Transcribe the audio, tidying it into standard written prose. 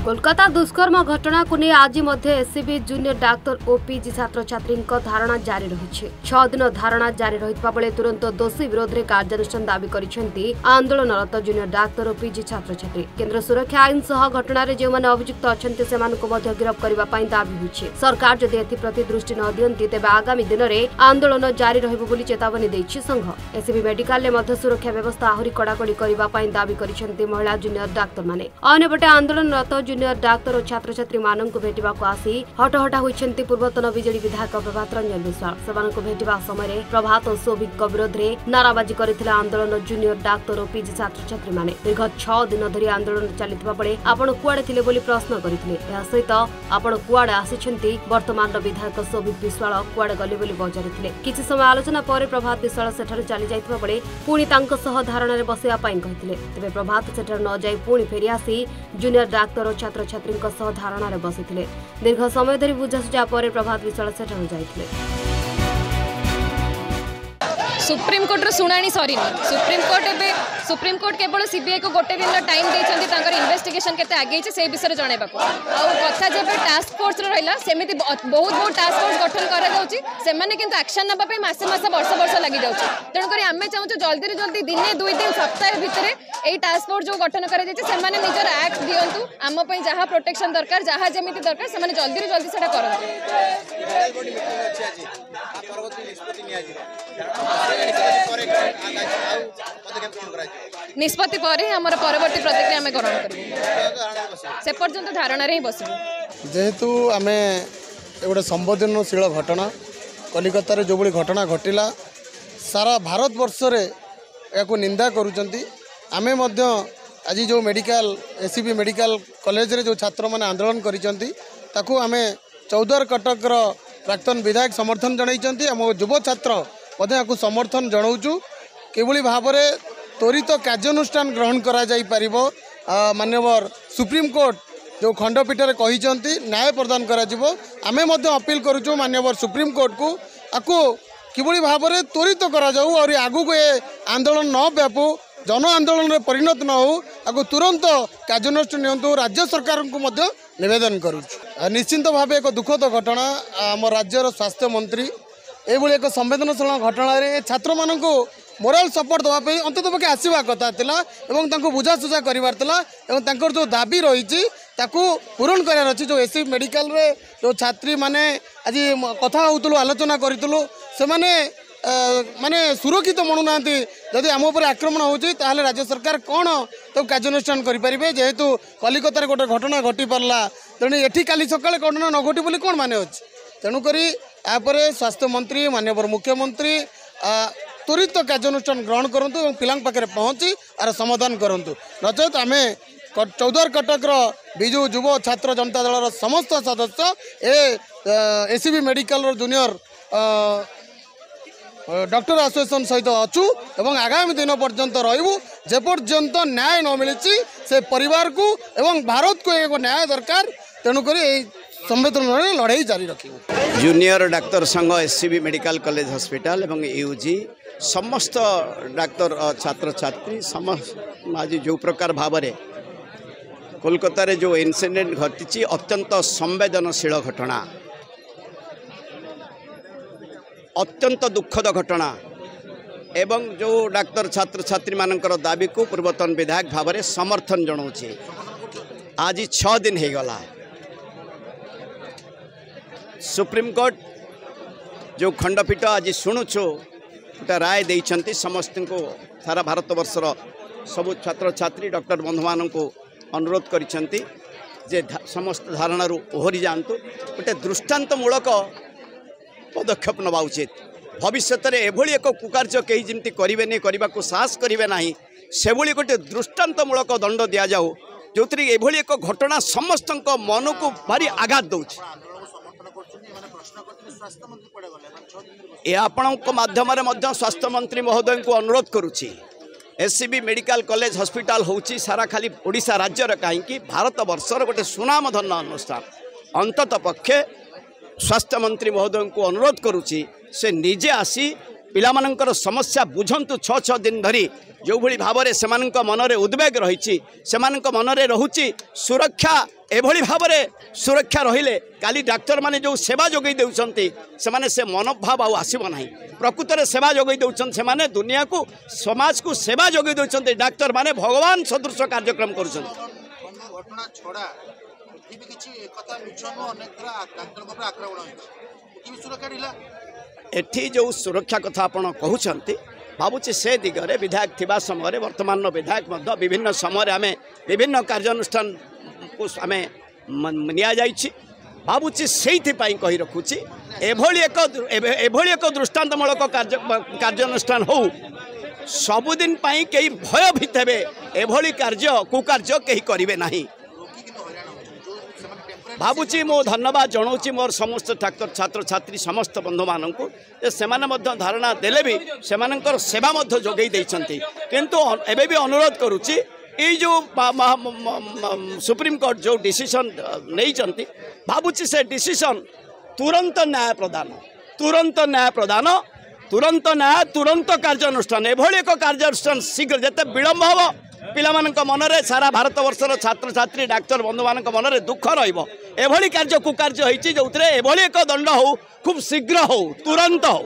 कोलकाता दुष्कर्म घटना को नहीं आज एससीबी जूनियर डाक्तर और पीजी छात्र छात्री धारणा जारी रही 6 दिन धारणा जारी रही बेले तुरंत दोषी विरोध में कार्यानुष्ठान दावी करिसेंती आंदोलनरत जूनियर डाक्तर और पीजी छात्र छात्री। केंद्र सुरक्षा आईन सह घटन जो मैंने अभियुक्त अच्छा से गिरफ करने दावी होइछे। सरकार जदि एप्रति दृष्टि न दियंती तेबे आगामी दिन में आंदोलन जारी रहिबो बोली चेतावनी देइछि संघ। एससीबी मेडिकल में सुरक्षा व्यवस्था आहरी कड़ाकड़ी करने दावी करिसेंती महिला जूनियर डाक्तर माने। अन्यपटे आंदोलनरत जूनियर डाक्तर और छात्र छात्री मानक भेटा आसी हटहटा होती पूर्वतन बीजेडी विधायक प्रभात रंजन विश्वाल। से भेटा समय प्रभात और सौभिक विरोध में नाराबाजी करथिले आंदोलन जूनियर डाक्तर और पीजी छात्र छात्री माने। दीर्घ 6 दिन धरी आंदोलन चलता बेले आपण कुआडे थिले बोली प्रश्न करथिले। या सहित आपण कुआडे आसिछंती वर्तमान विधायक सौभिक विश्वाल कुआडे गले बोली पचारिथिले। किछि समय आलोचना पर प्रभात विश्वाल सेठारु चली जाइतबा बेले पुणी तांको सह धारणा रे बसिया पई कहिथिले। तेबे प्रभात सेठारु न जाई पुणी फेरी आसी जूनियर डाक्तर और छात्र छात्री धारणा बसी दीर्घ समय धरी बुझासुझा पर प्रभात विश्वाल सेठारु जाइथिले। सुप्रीम कोर्टर शुणाणी सरीनी सुप्रीम कोर्ट केवल सीबीआई को गोटे दिन टाइम देते इन्वेस्टिगेशन केते आगे से विषय जनइबा कथा जब टास्क फोर्स रहा सेमती बहुत बहुत टास्क फोर्स गठन करा एक्शन नापी मसे वर्ष वर्ष लगी जाऊँगी। तेणुक आम चाहूँ जल्दी जल्दी दिने 2 दिन सप्ताह भितर यही टास्क फोर्स जो गठन कर निजर एक्ट दिंतु आमपाई जहाँ प्रोटेक्शन दरकार जहाँ जमी दरकार से जल्दी जल्दी से निष्पत्ति पर आमर परवर्ती प्रतिक्रिया आम ग्रहण कर से पर्यंत धारणा ही बस जेहेतु आम गोटे संवेदनशील घटना कलिकतार जो भाई घटना घटिला सारा भारत वर्ष या निंदा करुँच। आमे आज जो मेडिकल एससीबी मेडिकल कॉलेज रे जो छात्र मैंने आंदोलन करूँ आमे चौद्वार कटकर प्राक्तन विधायक समर्थन जनई आम युव छात्र समर्थन जनाऊँ किभली भाव में त्वरित कार्यानुष्ठान ग्रहण करा जाई परिबो। माननीय सुप्रीम कोर्ट जो खंडपीठ में कही न्याय प्रदान करा जिवो। आमे मध्य अपील करूँ माननीय सुप्रीम कोर्ट को आपको किभली भाव में त्वरित करा जाऊ और आगु को ये आंदोलन न व्यापू जन आंदोलन में परिणत न हो आपको तुरंत कार्यानुष्ठान नियंतु राज्य सरकार को मध्य निवेदन करूँ। निश्चिंत भाव एक दुखद घटना आम राज्यर स्वास्थ्य मंत्री ये एक संवेदनशील घटन छात्र मानक मोराल सपोर्ट देवाई अंतत पक्षे आसवा कथा एवं बुझासुझा कर जो दाबी रही पूरण करार जो एससी मेडिकल रे जो छात्री माने आज कथा होतलु आलोचना करूँ से माने सुरक्षित मणुना जदि आम उपर आक्रमण होची ताहले राज्य सरकार कौन तो कार्यानुष्ठान करें जेहेतु कलिकतार गोटे घटना घटी पारा तेणु एठी काली सकाଳେ घटना न घटी बोली कौन माने अच्छे। तेणुक यापर स्वास्थ्य मंत्री माननीय मुख्यमंत्री त्वरित कार्यानुष्ठान ग्रहण करूँ और पिलांग पाखे पहुँची आर समाधान करूँ नचेत आम चौद्वार कटकर विजु युव छात्र जनता दल समस्त सदस्य SCB medical junior doctor association सहित अच्छु एवं आगामी दिन पर्यंत रही जेपर्यंत न्याय न मिली से परिवार को एवं भारत को एक न्याय दरकार। तेणुक संवेदन लड़ाई जारी रखिबो। जूनियर डाक्तर संघ एससीबी मेडिकल कॉलेज हॉस्पिटल एवं यूजी समस्त डाक्तर छात्र छात्री समस्त आज जो प्रकार भाव में कोलकाता रे जो इनसीडेंट घटी अत्यंत संवेदनशील घटना अत्यंत दुखद घटना एवं जो डाक्तर छात्र छात्री मानकर दाबी को पूर्वतन विधायक भाव में समर्थन जनाऊे। आज 6 दिन हो गला सुप्रीम कोर्ट जो खंडपीठ आज शुणुछु गोटे राय देइछंती समस्त को सारा भारत वर्षर सबु छात्र छात्री डॉक्टर बंधु मान को अनुरोध करिसेंती जे समस्त धारणा ओहरी जातु गोटे दृष्टांतमूलक पदक्षेप नवा उचित। भविष्य में एभली एक कुकार्य कहीं जमी करें करने को साहस करेंगे ना से गोटे दृष्टांतमूलक दंड दि जाऊ जो एभली एक घटना समस्त मन को भारी आघात दौर। आपण माध्यम स्वास्थ्य मंत्री महोदय को अनुरोध करुच्ची एससीबी मेडिकल कॉलेज हॉस्पिटल होची सारा खाली ओडिशा राज्यर कहीं भारत वर्षर गोटे सुनामधन्य अनुष्ठान अंतत पक्षे स्वास्थ्य मंत्री महोदय को अनुरोध करुच्ची से निजे आसी पिलामानंकर समस्या बुझंतु 6 दिन धरी जो भली भाव में सेमानंक मनरे उद्वेग रही सेमानंक मनरे रहुची सुरक्षा एभली भाव में सुरक्षा रहिले काली डाक्तर माने जो सेवा जोगई देउछंती सेमाने से मनोभाव आउ आसीबो नाही प्रकृत में सेवा जोगई देउछन से माने दुनिया को समाज को सेवा जोगई देउछंती डाक्तर माने भगवान सदृश कार्यक्रम करूछंती घटना छड़ा किछि एकता मिछन अनेक डाक्टर पर आक्रमण होइछि कि सुरक्षा दिला एठी जो सुरक्षा कथा आपण कहउछंती भावुची से दिगरे विधायक थिबा समय वर्तमान विधायक मध्य विभिन्न समय आम विभिन्न कार्यानुष्ठान को आम निया जाइछि भावुची से कही रखुची एभली एक दृष्टांतमूलक कार्यानुष्ठान हो सबुदिन पाई कई भयभीत हेबे एभली कार्य कुकार्य कहीं करेंगे नहीं भावुची मो धन्यवाद जनाऊँगी मोर समस्त डाक्तर छात्र छात्री समस्त बंधु मानक से धारणा देले भी सेमानंकर सेवा जोगई देइछंती किंतु एबे भी अनुरोध करुच्ची ये जो सुप्रीम कोर्ट जो डिसीजन नहीं भावुची से डिसीजन तुरंत न्याय प्रदान तुरंत न्याय तुरंत कार्यानुष्ठान एभली एक कार्यानुष्ठान शीघ्र जिते विलंब हम पिलामानंक मनरे सारा भारत वर्षर छात्र छात्री डाक्तर बंधु मानक मनरे दुख रहिबो एभली कार्य कुकार्य होइछि जोउतरे एभली एक दंड हो खूब शीघ्र हो तुरंत हो।